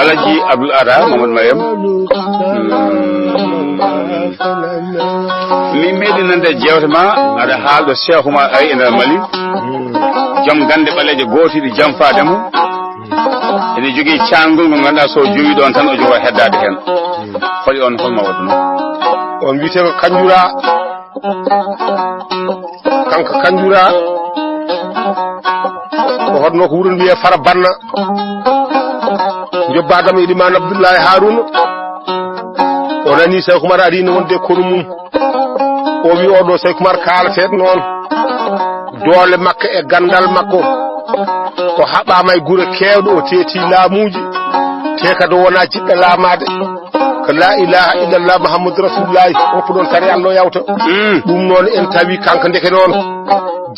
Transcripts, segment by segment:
Alaji Abdul Ara Mamad Mayam mi medi nande jewtema ada haaldo Cheikh Oumar ay ina Mali jam gande baleje gootidi jam faademo ene jogi caangol mo ganda so jowi don tan o jogo heddade hen fali on holma wadno on wiite ko kanjura kanka kanjura ko hodno ko wuron wiye fara banna jobbadam Ilimane Abdoulaye Harouna o nani Cheikh Oumar ari no wonde kono mum o wi oɗo Cheikh Oumar kaalate noon doole makko e gandal makko ko haɓama e gure kewɗe o teeti laamuji te kadi wona jiɗɗo laamade ko la ilaha illallah Muhammadou Rasulullahi oppo ɗon tari Allah yawta ɗum noon en tawi kanko ndeke noon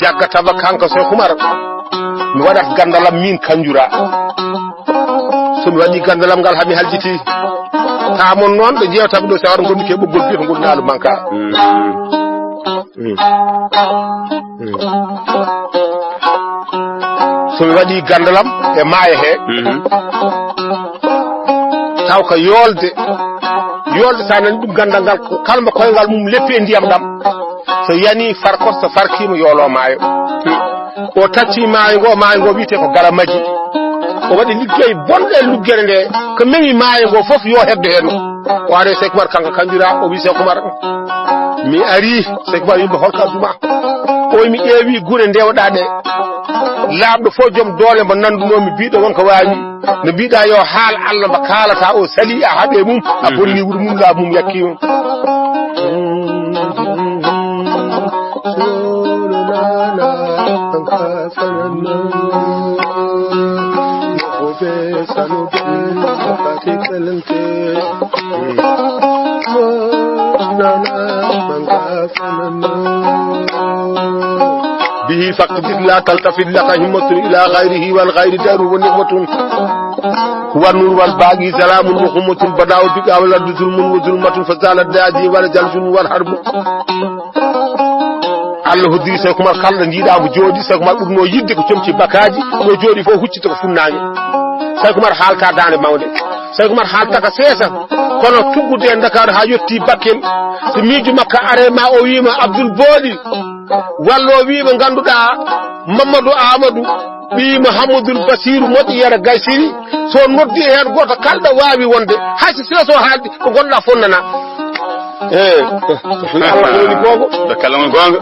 jaggatama kanko Cheikh Oumar mi waɗat gandalam min kanjura somi waɗi gandalam ngal hami haljiti tamon noon ɓe jewtami ɗo sawar gonmi ke ɓoggol biyeto ngol naalu manka somi waɗi gandalam e maayo he taw ko yolde sa nani ɗum gandal ngal kalma koyngal mum leppi e ndiyam ɗam so yani farkot so farkima yoolo maayo o tacci maayo ngo wiyete ko Galamaji o waɗi liggey bonɗe luggere nde ko mewi maayo ngo fof yo hebde hen o ari Cheikh Oumar kanko kanjura o wi Cheikh Oumar mi ari Cheikh Oumar yimɓe holka duma o mi ƴeewi gure ndewɗa ɗe laaɓɗo fof joom doole mo nandunomi biɗo wonko wawi no mbiɗa yo haal Allah mo kaalata o sali a haɓe mum a bonni wuuro mum laabu mum yakkima به فقد لا تلتفت لك همة إلى غيره والغير دار ونعمة هو النور والباقي سلام وخمة بداء بك والأرض ظلم وظلمة فزالت داجي والجلج والحرب Allah hoddiri Cheikh Oumar kala jiiɗamo jooɗi Cheikh Oumar ɓurno yidde ko comci bakaji no jooɗi fof huccita ko funnaange Cheikh Oumar haalta dande mawde Cheikh Oumar haalta ka seesa kono tuggude e Dakar ha yetti Bakel so miijo makka arema o wiima Abdoul Boɗi walla o wiima ganduɗa Mamadou Amadou ɓi Mouhamadoul Bassirou moƴƴi yara gaysiri so noddi hen goto kalɗo wawi wonde hayso seeso haalde ko gonɗa fonnana woni gogo de kalama gonga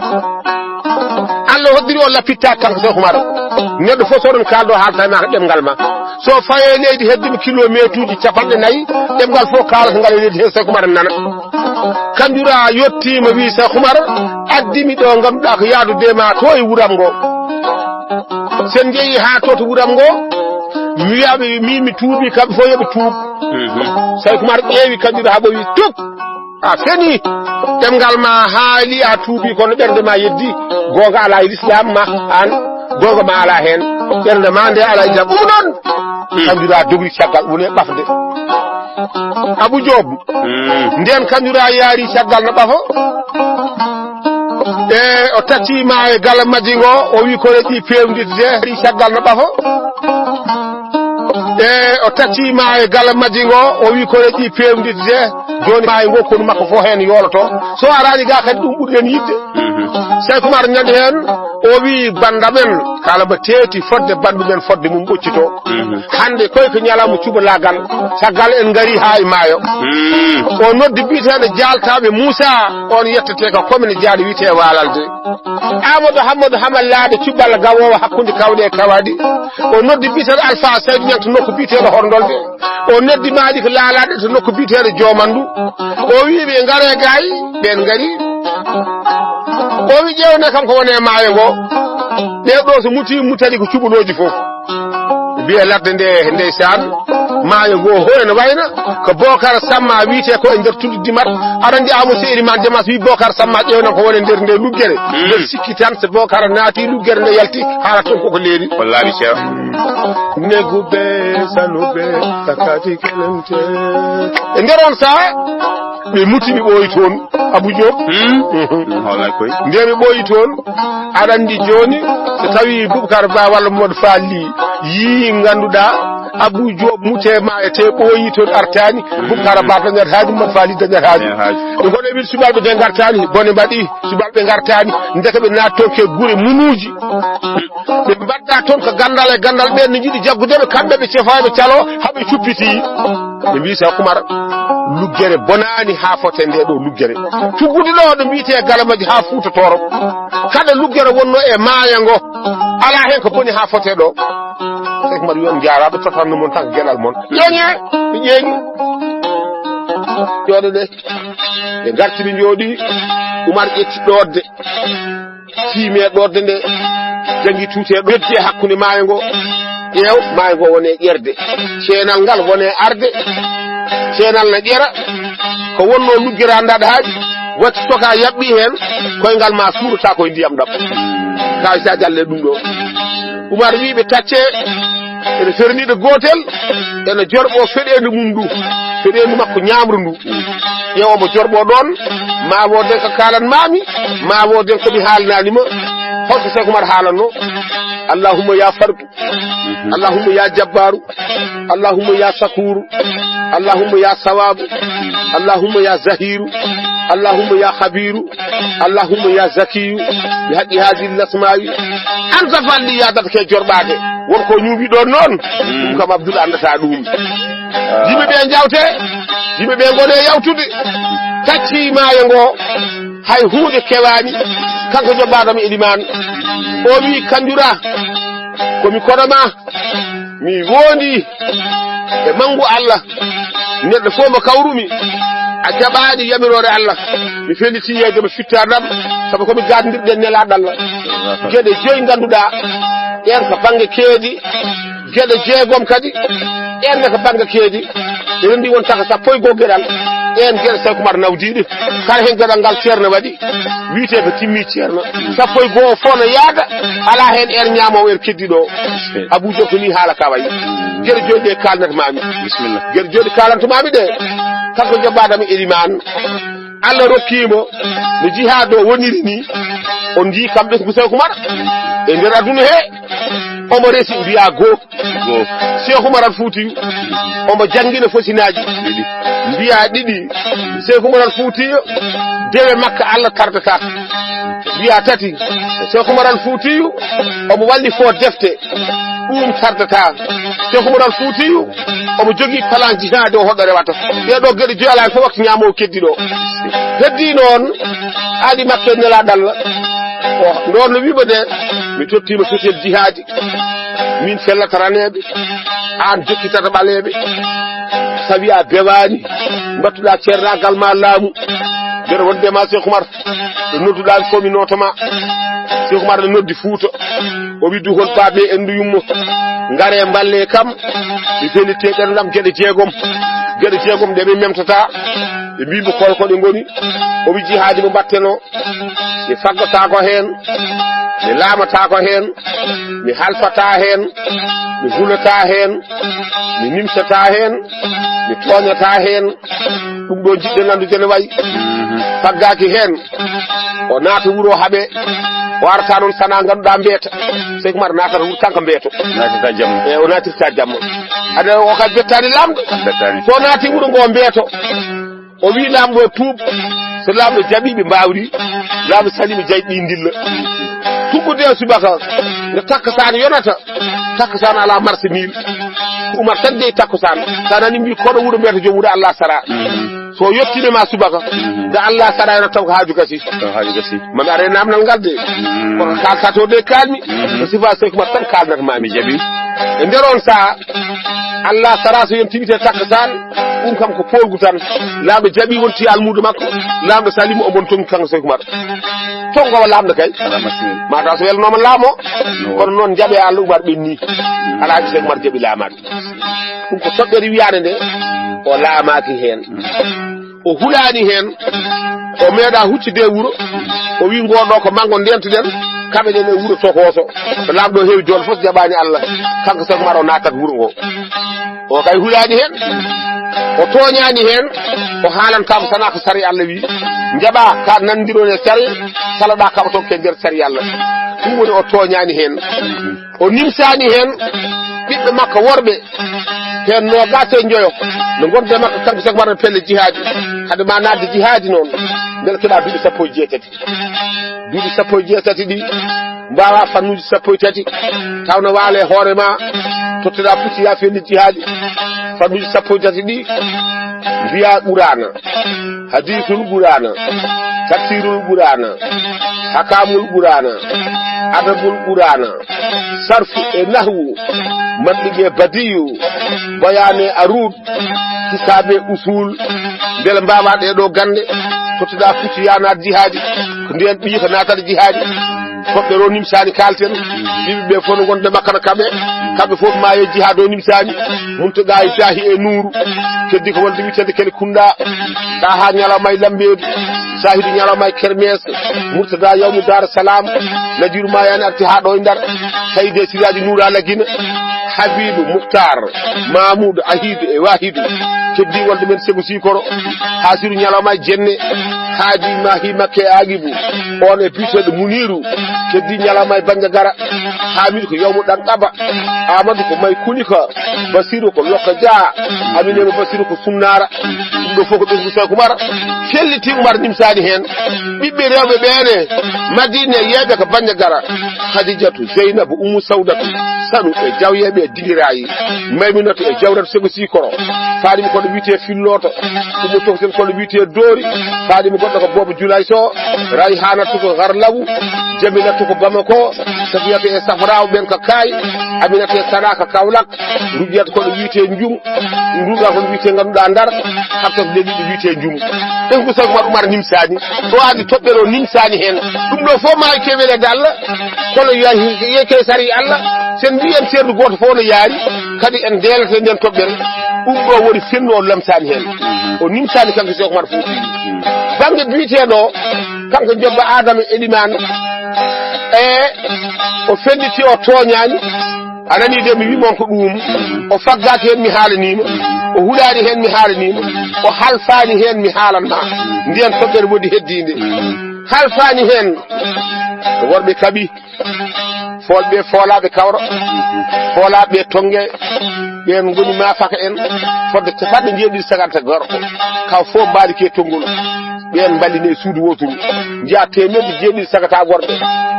Allah hoddiri o lappitta kanko Cheikh Oumar neɗɗo fof soɗon kaldo haalta ma ko ɗemgal ma so faye leydi heddimi kilométre uji capanɗe nayyi ɗemgal fof kaalata ngal leydi he Cheikh Oumar nana kanjura yettima wi Cheikh Oumar addimi ɗo ganduɗa ko yaadudema to e wuuram ngo sen jeeyi ha to wuuram ngo mi wiyaɓe mi tuubi kamɓe fof yoɓe tuub Cheikh Oumar ƴeewi kanjura ha ɓowi tuk a feni ɗemgal ma haali a tuubi kono ɓernde ma yeddi gonga ala e l'islam ma an gonga ma ala hen ɓernde ma nde ala islam ɗum noon kanjura dogri caggal woni e ɓafde Abou Diop nden kanjura yaari caggal no ɓafo e o taccima e Galamaji ngo o wi ko reƴi pewdidde yaari caggal no ɓafo e o taccima e Galamaji ngo o wi ko reƴi pewdidde joni maayo ngo kono makko fof hen yoloto so arani ga kadi ɗum ɓuri hen yidde Cheikh Oumar ñande hen o wi bandamen kala mo teeti fodde bandumen fodde mum ɓoccito hande koy ko ñalawma cuɓa lagal caggal en gari ha e maayo o noddi biteɗo jaltaɓe Moussa on yettete ko commune Diaɗo wiite Walalde Amadou Hammadou Hamallade cuɓɓalla gawowo hakkude kawɗe e kawaɗi o noddi biteɗo Alpha Saydou Niang to nokku biteɗo Hordolde o noddi maaɗi ko laalaɗe to nokku biteɗo Diomandu o wiɓe ngare gay ɓen gari o wi ƴewne kam ko wone maayo ngo ɗeɗo so muti mutani ko cuɓunoji fof biye ladde ndeysaan maayo ngo hoyno wayna ko Bocar Samma wiite ko e nder tulde Dimat aɗa andi Amadou Sy Elimane Diamas wi Bocar Samma ƴewna ko woni nder nde luggere nder sikki tan so Bocar naati luggere nde yalti haala toon koko leeri wallahi ceerno negube sanube takati kelente e nder on saha ɓe muti mi ɓooyi toon Abou Diop hoolay koy nde mi ɓooyi toon aɗa andi joni so tawi Boubacar Ba walla Mamadou Fall yii ganduɗa Abou Diop mutema e te ɓooyi toon artani Boubacar Ba dañat haaji Mamadou Fall dañat haaji ɗe goɗo ɓiɗ subalɓe de gartani bone mbaɗi subalɓe gartani ndeka ɓe naat toon ke guure munuji ɓe mbaɗɗa toon ko gandal e gandal ɓen ne jiiɗi jaggudeɓe kamɓe ɓe cefaɓe calo haɓe cuppiti ɓe mbi sa Oumar luggere bonani ha fote nde ɗo luggere tuggude ɗo ɗo mbiyete galamaji ha Fouta Toro kada luggere wonno e maaya ngo ala hen ko boni ha fote ɗo Cheikh Oumar wiyon jaraɓe totanno mon tan ko gueɗal mon ƴeeñe ɓe ƴeeñi jooɗo ɗe ɓe garti ɓe jooɗi Oumar ƴetti ɗodde tiime ɗodde nde jangi tuute ɓeddi e hakkude maayo ngo ƴeew maayo ngo wone ƴerde ceenal ngal wone arde ceenal ne ƴera ko wonno luggere andaɗa haaji watti toka yaɓɓi hen koyngal ma suurata koye ndiyam ɗam kawisa jalle ɗum ɗo Oumar wi ɓe tacce ene ferniɗo gotel ene jorɓo feɗendu mum ndu feɗendu makko ñamru ndu ƴeewomo jorɓo ɗon ma woden ko kalan mami ma woden komi haalnanima holko Cheikh Oumar haalanno allahumma ya fardu allahumma ya jabbaru allahumma ya sakuru allahumma ya sawabu allahumma ya zahiru allahumma ya khabiru allahumma ya zakiyu bi haqqi hadhihi al-asma'i anta falli ya data ke jorɓade wonko ñuuɓi ɗon noon ɗum kam Abdoul andata ɗum yimɓe ɓe jawte yimɓe ɓe gone yawtude tacci maayo ngo hay hunde kewani kanko joɓɓadami Elimane o wi kanjura komi koɗoma mi wondi e mangu Allah neɗɗo fof mo kawrumi a jaɓaɗi yamirore Allah mi feliti yeyde mo fittardam saabu komi gaddirɗen nelaɗo Allah gueɗe joyi ganduɗa en ko banggue keedi gueɗe jeegom kadi enne ko banggue keedi enen ndi won taka sappo e goho gueɗal en gueɗe Cheikh Oumar nawdiɗe kala hen gueɗal ngal ceerno waɗi wiite ko timmi ceerno sappo e goho fof no yaada ala hen en ñamowo en keddiɗo Abou Diop ni haala ka wayi gueɗe joyi ɗe kalnatamami bisimilla gueɗe joyi ɗe kalantamami ɗe kanko joɓɓadami Elimane Allah rokkimo no jihad o woniri ni on jii kamɓe ko Cheikh Oumar e nder aduna he omo resi mbiya goo Cheikh Oumar al Foutiyou omo jangguina fosinaji mbiya ɗiɗi Cheikh Oumar al Foutiyou dewe makka Allah tardata mbiya tati Cheikh Oumar al Foutiyou omo walli fo defte ɗum tardata Cheikh Oumar al Foutiyou omo jogui plan jihad o hoɗo rewata ɗeɗo gueɗe joyi ala fof waktu ñamowo keddiɗo heddi noon aadi makke nelaɗo Allah o ndon no wiɓe de mi tottima sotel jihadi min fellataneɓe an jokkitata ɓaleɓe tawi a bewani mbattuɗa ceernagal ma laamu gueɗe wondema Cheikh Oumar ɗo nodduɗa fof mi notoma Cheikh Oumar ne noddi Fouta o wi duhol baɓe endu yummo ngare balle kam mi felite ɗenɗam gueɗe jeegom ɗe ɓe memtata ɓe mbimo kolko ɗe goni o wi jihadi mo batteno mi faggotako hen mi lamatako hen mi halfata hen mi hulata hen mi nimsata hen mi toñata hen ɗum ɗo jiɗɗen andude ne wayi faggaki hen o naata wuuro haaɓe o arta noon sana ganduɗa mbeeta Cheikh Oumar natata wuuro kanko mbeeto natata jamma e o natirta jamma ada o kadi bettani lamɗo so naati wuuro ngo mbeeto o wi lamɗo tuub so lamɗo jaɓiɓe mbawri lamɗo salimi jayɗi dilla tuggude subaka nde takkasan yonata takkasan ala marché mille Oumar tan dey takkasan sanani mbi koɗo wuuro mbiyata joom wuuro Allah sara so yettinema subaka nde Allah sara yonata taw ko haaju gasi mami are namdal ngal de koko kalta to de kalmi so sifa Cheikh Oumar tan kalnata mami jaɓi e nder on saha Allah sara so yon tibite takkasan ɗum kam ko polgu tan lamɗo jaɓi wonti almudo makko lamɗo salimo omon tongi kanko Seydou Oumar tongowa lamɗo kay mata so welnoma laamo kono noon jaɓe Allah Oumar ɓenni alaaji Seydou Oumar jaɓi laamade ɗum ko toɓɓere wiyande nde o laamaki hen o hulani hen o meeɗa huccide wuuro o wi ngoɗo ko mango ndentoɗen kamɓe ɗen e wuuro tokoso so lamɗo heewi jole fof jaɓani Allah kanko Seydou Oumar o natat wuuro ngo o kay hulani hen o toñani hen o haalan kam sana ko sari Allah wi jaɓa ka nandirone e sari salaɗa kaba toon ke nder sari Allah ɗum woni o toñani hen o nimsani hen ɓiɓɓe makko worɓe hen nogate joyo no gonde makko kanko Seydou Oumar no pelle jihadi hade ma nadde jihadi noon beele keeɗa duuɓi 17 duuɓi 17 ɗi mbawa fannuji 13 tawno waale hoore ma totteɗa pucci ya fenni jihadi fannuji 13 ɗi mbiya ɓurana hadisul ɓurana tafsirul ɓurana hakamul ɓurana adabul ɓurana sarfu e nahwu manɗiɓe badiyu bayane arud hisabe usul beele mbawa ɗeɗo gande totteɗa pucci ya naat jihadi ko ndiyan ɓiyi ko natata jihadi hoɓɓe ro nimsani kalten yimɓeɓe fof no gonde makkano kamɓe fof maayo jihad o nimsani mumtoɗa e dahi e nuuru keddi ko wonde witede kele kunda ɗa ha ñalawma e lambeedu sahidu ñalawma e kermes murtada yawmu dar salam nadiru ma yani arti ha ɗo e ndar tawide siraji nuura lagina Habibou Moukhtar Mamoudou Ahidou e Wahidou keddi wonde men Sékou Sikoro hasiru ñalawma e jenne haadi mahi makke Agibou on e biteɗo Muniru keddi ñalawma e Bandiagara Hamidou ko yawmu ɗan ɗaba Amadou ko may kunika Basirou ko Lokka Dia Aminemo Basirou ko Sunnara ɗum ɗo fof ko ɓesgu Seydou Oumar felliti Oumar nimsani hen ɓiɓɓe rewɓe ɓene Madine yeɓe ko Bandiagara Khadijatou Zeynabou Oumou Sawdatu Sanu e jawyeɓe Digirayi Maymunatu e jawratu Sékou Sikoro faadimi koɗo wiyete filloto ɗum tokten koɗo wiyete doori faadimi goɗɗo ko Bobo Julay so Rayhanatu ko Harlawu Jamilatu ko Bamako Safiyatu e Safraw ɓen ko Kaay Aminata e Sana ko Kaolack Rugiyata koɗo wiyete Njum Nduga koɗo wiyete ganduɗa Ndar Habsat leɗiɗo wiyete Njum ɗen ko Seydou Oumar nimsani o adi toɓɓere o nimsani hen ɗum ɗo fof ma kewelede Allah kono yeke sari Allah sen mbiyen ceerdu goto fof no yaari kadi en ndelete nden toɓɓere ɗum ɗo woni fennu o lamsani hen o nimsani kanko Seydou Oumar Fouti banggue biteɗo kanko jobba Adama Elimane o felliti o toñani anani de mi wimon ko ɗum o faggaki hen mi haalanima o hulani hen mi haalanima o halfani hen mi haalanma ndiyen toɓɓere woodi heddinde halfani hen ko worɓe kaaɓi folɓe foolaɓe kawra foolaɓe tongue ɓen goni mafaka en fodde capanɗe jeeɗiɗi 50 kaw fof mbaali ke tonngol ɓen mballine e suudu woturu jiya temedde jeeɗiɗi sagata worɓe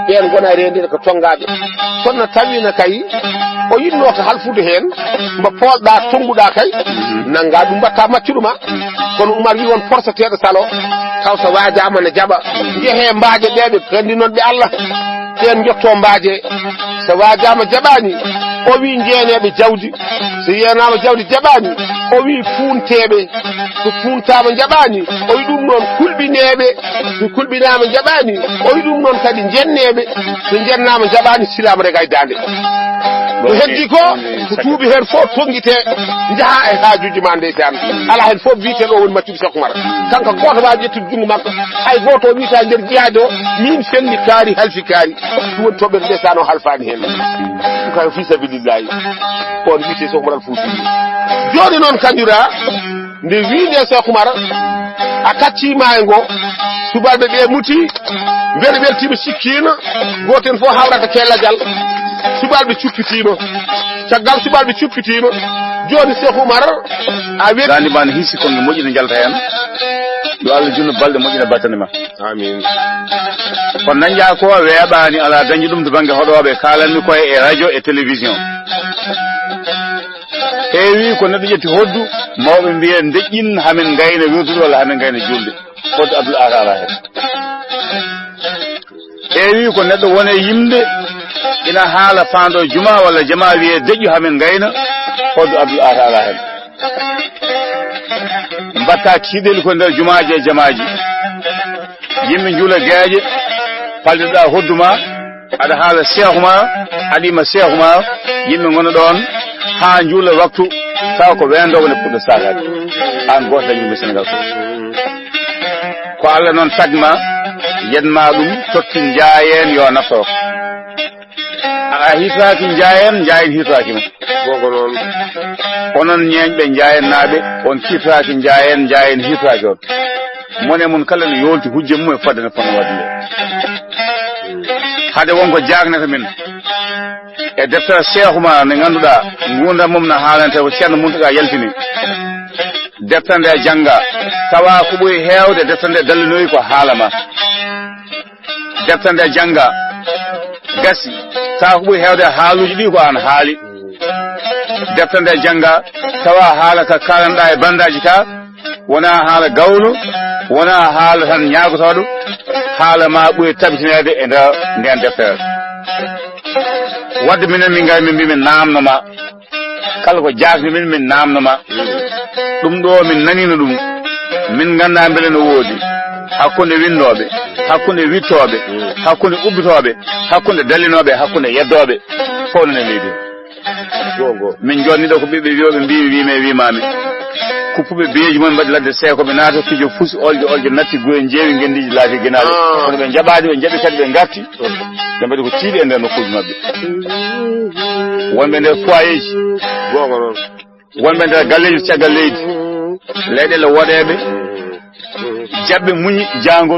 ɓen gona rendede ko tongaɓe kono tawino kay o yinno ko halfude hen mbo polɗa tonguɗa kay nanga ɗum mbatta maccuɗuma kono Oumar wi won forsateɗo salo taw so wajama ne jaɓa jeehe mbaaje ɗeɓe gandi noon ɓe Allah ɓen jotto mbaaje so wajama jaɓani o wi jeeneɓe jawdi so yenama jawdi jaɓani o wi funteɓe so funtama jaɓani o wi ɗum noon kulɓineɓe so kulɓinama jaɓani o wi ɗum noon kadi jenneɓe so jennama jaɓani silama rega e dande ko heddi ko tuuɓi hen fof tonguite jaaha e haajuji ma ndeysan ala hen fof wiite ɗo woni maccuɗo Seydou Oumar kanko goto wawi ƴettude jungo makko hay goto o wiita nder jihaade o min felli kaari halfi kaari ɗum woni toɓɓere ndeysan o halfani hen ɗum kay fi sabilillahi on wiite Seydou Oumar Fouti joni noon kanjura nde wiinde Seydou Oumar a kaccima e ngo subalɓe ɓe muti mbeɗa weltima sikkino goten fof hawrata kellajal subalɓe cuppitima caggal subalɓe cuppitima joni Seydou Oumar a wetti dandimane hisi konno moƴƴi ne jalta hen yo Allah junno balɗe moƴƴina battane ma amin kono dañƴa ko weeɓani ala dañi ɗum to banggue hoɗoɓe kalanmi koye e radio e télévision heewi ko neɗɗo ƴetti hoddu mawɓe mbiye deƴƴin hamin gayna wirdude walla hamin gayna julde hoddu Abdoul Ahad ala hen heewi ko neɗɗo wone yimde ina haala faando juma walla jama wiye deƴƴu hamin gayna hoɗo Abdoul Atala hen mbatta tiiɗel ko nder jumaaji e jamaaji yimɓe juula gueeƴe palliɗa hodduma aɗa haala cheikh ma aɗima cheikh ma yimɓe gona ɗon ha juula waktu taw ko wendogo ne puɗɗo sakade an goto yimɓe Sénégal ko Allah noon tagma yenma ɗum totti jaayen yo naftoro a hitaki jaayen hitakima gogo noon onon ñeeñɓe jaayennaɓe on kiitaki jaayen hitaki on mone mun kala no yolti hujje mum e fadde no fonno wadde nde hade wonko jagnata min e deftere cheikh ma ne ganduɗa gurdam mum no haalante ko ceerno Mountaga yaltini deftere nde jangga tawa ko ɓuuri hewde deftere nde dallinoyi ko haalama deftere nde jangga gasi tawa ko ɓuuri hewde haaluji ɗi ko an haali deftere nde jangga tawa haala ka kalanɗa e bandaji ka wona haala gawlu wona haala tan ñagotoɗo haala ma ɓuuri tabitinede e nder nden deftere wadde minen min gari min mbi min namnoma kala ko jasmi min namnoma ɗum ɗo min nanino ɗum min ganda beele no woodi hakkunde windoɓe hakkunde wittoɓe hakkunde ubbitoɓe hakkunde dallinoɓe hakkunde yeddoɓe fof nane leydi gogo min jonniɗo ko ɓiɓɓe wiyoɓe mbimi wime wimami kuppuɓe beeji mon mbaɗi ladde seeko ɓe naata fijo fusi oljo natti guye jeewi gendiji laati guenaɗe kono ɓe jaɓaɗi ɓe jaɓi kadi ɓe garti ɓe mbaɗi ko tiiɗi e nder nokkuji mabɓe wonɓe nder foyer ji gogo noon wonɓe nder galleji caggal leydi leyɗele woɗeɓe jaɓɓe muñi jangol